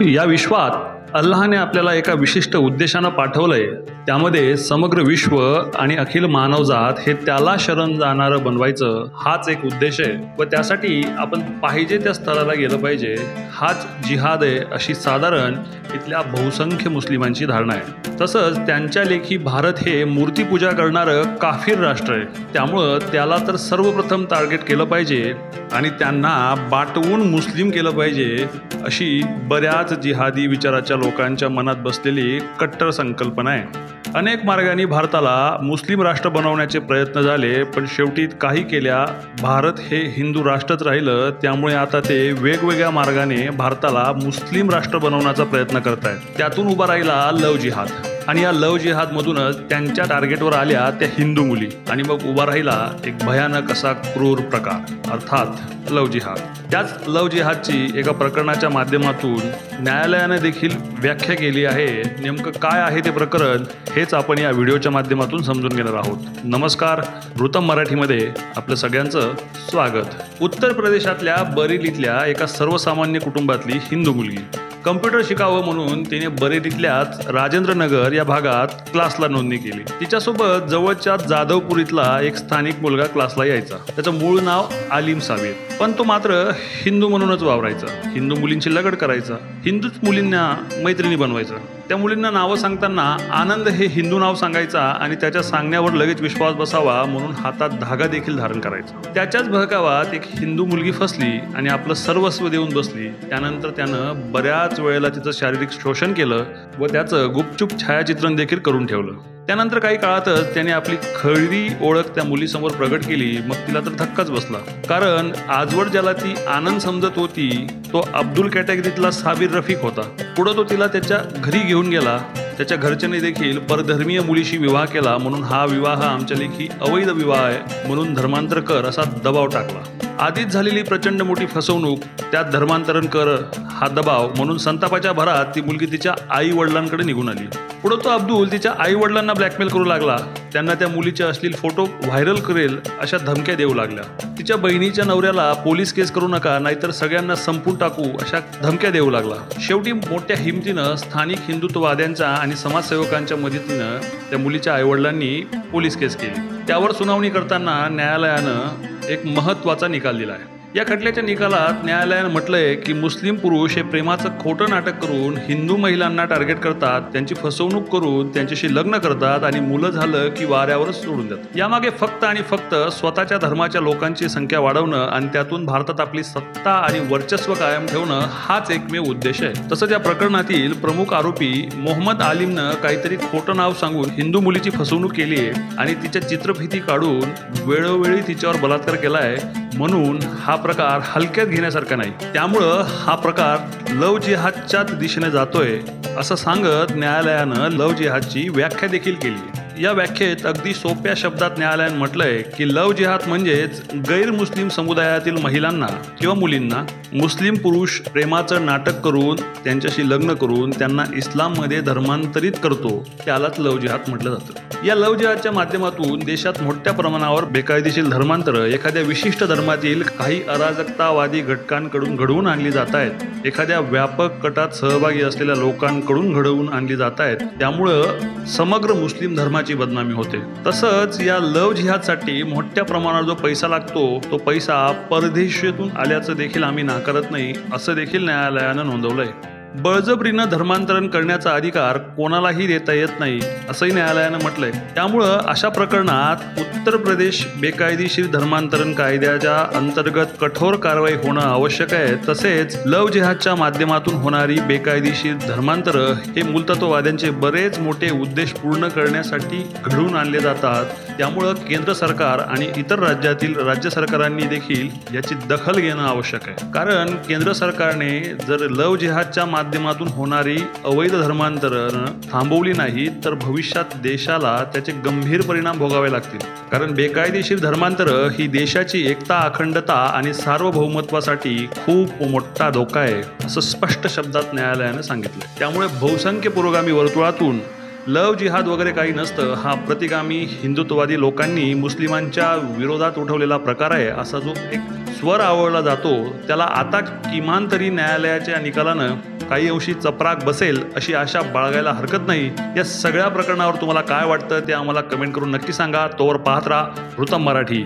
या विश्वात अल्लाहने आपल्याला एका विशिष्ट उद्देशानं पाठवलंय। त्यामध्ये समग्र विश्व आणि अखिल मानवजात हे त्याला शरण जाणारं बनवायचं हाच एक उद्देश आहे व त्यासाठी आपण पाहिजे त्या स्थळाला गेलं पाहिजे, हाच जिहाद आहे अशी साधारण इथल्या बहुसंख्य मुस्लिमांची धारणा आहे। तसंच त्यांच्या लेखी भारत हे मूर्तीपूजा करणारं काफिर राष्ट्र आहे, त्यामुळं त्याला तर सर्वप्रथम टार्गेट केलं पाहिजे आणि त्यांना बाटवून मुस्लिम केलं पाहिजे अशी बऱ्याच जिहादी विचाराच्या लोकांच्या मनात बसलेली कट्टर संकल्पना आहे। अनेक मार्गांनी भारताला मुस्लिम राष्ट्र बनवण्याचे प्रयत्न झाले, पण शेवटी काही केल्या भारत हे हिंदू राष्ट्रच राहिलं। त्यामुळे आता ते वेगवेगळ्या मार्गाने भारताला मुस्लिम राष्ट्र बनवण्याचा प्रयत्न करत आहेत। त्यातून उभा राहिला लव जिहाद आणि या लव जिहादमधूनच त्यांच्या टार्गेटवर आल्या त्या हिंदू मुली आणि मग उभा राहिला एक भयानक असा क्रूर प्रकार अर्थात लव जिहाद। त्याच लव जिहादची एका प्रकरणाच्या माध्यमातून न्यायालयाने देखील व्याख्या केली आहे। नेमकं काय आहे ते प्रकरण हेच आपण या व्हिडिओच्या माध्यमातून समजून घेणार आहोत। नमस्कार, वृत्तम मराठीमध्ये आपलं सगळ्यांचं स्वागत। उत्तर प्रदेशातल्या बरेलीतल्या एका सर्वसामान्य कुटुंबातली हिंदू मुलगी कम्प्युटर शिकावं म्हणून तिने बरेलीतल्याच राजेंद्रनगर या भागात क्लासला नोंदणी केली। तिच्यासोबत जवळच्या जाधवपूर इथला एक स्थानिक मुलगा क्लासला यायचा। त्याचं मूळ नाव आलिम साबीर, पण तो मात्र हिंदू म्हणूनच वावरायचा, हिंदू मुलींची लगड करायचा, हिंदूच मुलींना मैत्रिणी बनवायचा। त्या मुलींना नावं सांगताना आनंद हे हिंदू नाव सांगायचा आणि त्याच्या सांगण्यावर लगेच विश्वास बसावा म्हणून हातात धागा देखील धारण करायचा। त्याच्याच बहकावात एक हिंदू मुलगी फसली आणि आपलं सर्वस्व देऊन बसली। त्यानंतर त्यानं बऱ्याच वेळेला तिचं शारीरिक शोषण केलं व त्याचं गुपचूप छायाचित्रण देखील करून ठेवलं। त्यानंतर काही काळातच त्याने आपली खरी ओळख त्या मुलीसमोर प्रगट केली। मग तिला तर धक्काच बसला, कारण आजवर ज्याला ती आनंद समजत होती तो अब्दुल कॅटेगरीतला साबीर रफिक होता। पुढे तो तिला त्याच्या घरी घेऊन गेला। त्याच्या घरच्यांनी देखील परधर्मीय मुलीशी विवाह केला, म्हणून हा विवाह आमच्या लेखी अवैध विवाह आहे म्हणून धर्मांतर कर असा दबाव टाकला। आधीच झालेली प्रचंड मोठी फसवणूक, त्यात धर्मांतरण कर हा दबाव म्हणून संतापाच्या भरात ती मुलगी तिच्या आई वडिलांकडे निघून आली। पुढे तो अब्दुल तिच्या आई वडिलांना ब्लॅकमेल करू लागला। त्यांना त्या मुलीचे अश्लील फोटो व्हायरल करेल अशा धमक्या देऊ लागल्या। तिच्या बहिणीच्या नवऱ्याला पोलीस केस करू नका नाहीतर सगळ्यांना संपून टाकू अशा धमक्या देऊ लागला। शेवटी मोठ्या हिमतीनं स्थानिक हिंदुत्ववाद्यांच्या आणि समाजसेवकांच्या मदतीनं त्या मुलीच्या आईवडिलांनी पोलीस केस केली। त्यावर सुनावणी करताना न्यायालयानं एक महत्त्वाचा निकाल दिला आहे। या खटल्याच्या निकालात न्यायालयानं म्हटलंय की मुस्लिम पुरुष हे प्रेमाचं खोटं नाटक करून हिंदू महिलांना टार्गेट करतात, त्यांची फसवणूक करून त्यांच्याशी लग्न करतात आणि मुलं झालं की वाऱ्यावरच सोडून देतात। यामागे फक्त आणि फक्त स्वतःच्या धर्माच्या लोकांची संख्या वाढवणं आणि त्यातून भारतात आपली सत्ता आणि वर्चस्व कायम ठेवणं हाच एकमेव उद्देश आहे। तसंच या प्रकरणातील प्रमुख आरोपी मोहम्मद आलिमनं काहीतरी खोटं नाव सांगून हिंदू मुलीची फसवणूक केली आहे आणि तिच्या चित्रफिती काढून वेळोवेळी तिच्यावर बलात्कार केलाय, म्हणून हा प्रकार हलक्यात घेण्यासारखा नाही। त्यामुळं हा प्रकार लव जिहादच्याच दिशेने जातोय असं सांगत न्यायालयानं लव जिहादची व्याख्या देखील केली। या व्याख्येत अगदी सोप्या शब्दात न्यायालयानं म्हटलंय की लव जिहाद म्हणजेच गैर मुस्लिम समुदायातील महिलांना किंवा मुलींना मुस्लिम पुरुष प्रेमाचं नाटक करून त्यांच्याशी लग्न करून त्यांना इस्लाममध्ये धर्मांतरित करतो, त्यालाच लव जिहाद म्हटलं जातं। या लव जिहादच्या माध्यमातून देशात मोठ्या प्रमाणावर बेकायदेशीर धर्मांतर एखाद्या विशिष्ट धर्मातील काही अराजकतावादी घटकांकडून घडवून आणली जात आहेत, एखाद्या व्यापक कटात सहभागी असलेल्या लोकांकडून घडवून आणली जात आहेत। त्यामुळं समग्र मुस्लिम धर्माची बदनामी होते। तसंच या लव जिहादसाठी मोठ्या प्रमाणावर जो पैसा लागतो तो पैसा परदेशातून आल्याचं देखील आम्ही नाकारत नाही असं देखील न्यायालयानं नोंदवलंय। बळजबरीनं धर्मांतरण करण्याचा अधिकार कोणालाही देता येत नाही असंही न्यायालयानं म्हटलंय। त्यामुळं अशा प्रकरणात उत्तर प्रदेश बेकायदेशीर धर्मांतरण कायद्याच्या अंतर्गत कठोर कारवाई होणं आवश्यक आहे। तसेच लव जिहादच्या माध्यमातून होणारी बेकायदेशीर धर्मांतर हे मूलतत्ववाद्यांचे बरेच मोठे उद्देश पूर्ण करण्यासाठी घडवून आणले जातात। त्यामुळं केंद्र सरकार आणि इतर राज्यातील राज्य सरकारांनी देखील याची दखल घेणं आवश्यक आहे, कारण केंद्र सरकारने जर लव जिहादच्या माध्यमातून होणारी अवैध धर्मांतरण थांबवली नाही तर भविष्यात देशाला त्याचे गंभीर परिणाम भोगावे लागतील। कारण बेकायदेशीर धर्मांतर ही देशाची एकता, अखंडता आणि सार्वभौमत्वासाठी खूप मोठा धोका आहे असं स्पष्ट शब्दात न्यायालयाने सांगितलं। त्यामुळे बहुसंख्य पुरोगामी वर्तुळातून लव जिहाद वगैरे काही नसतं, हा प्रतिगामी हिंदुत्ववादी लोकांनी मुस्लिमांच्या विरोधात उठवलेला प्रकार आहे असा जो एक स्वर आवळला जातो त्याला आता किमान तरी न्यायालयाच्या निकालानं काही अंशी चपराक बसेल अशी आशा बाळगायला हरकत नाही। या सगळ्या प्रकरणावर तुम्हाला काय वाटतं ते आम्हाला कमेंट करून नक्की सांगा। तोवर पाहत राहा वृत्तम मराठी।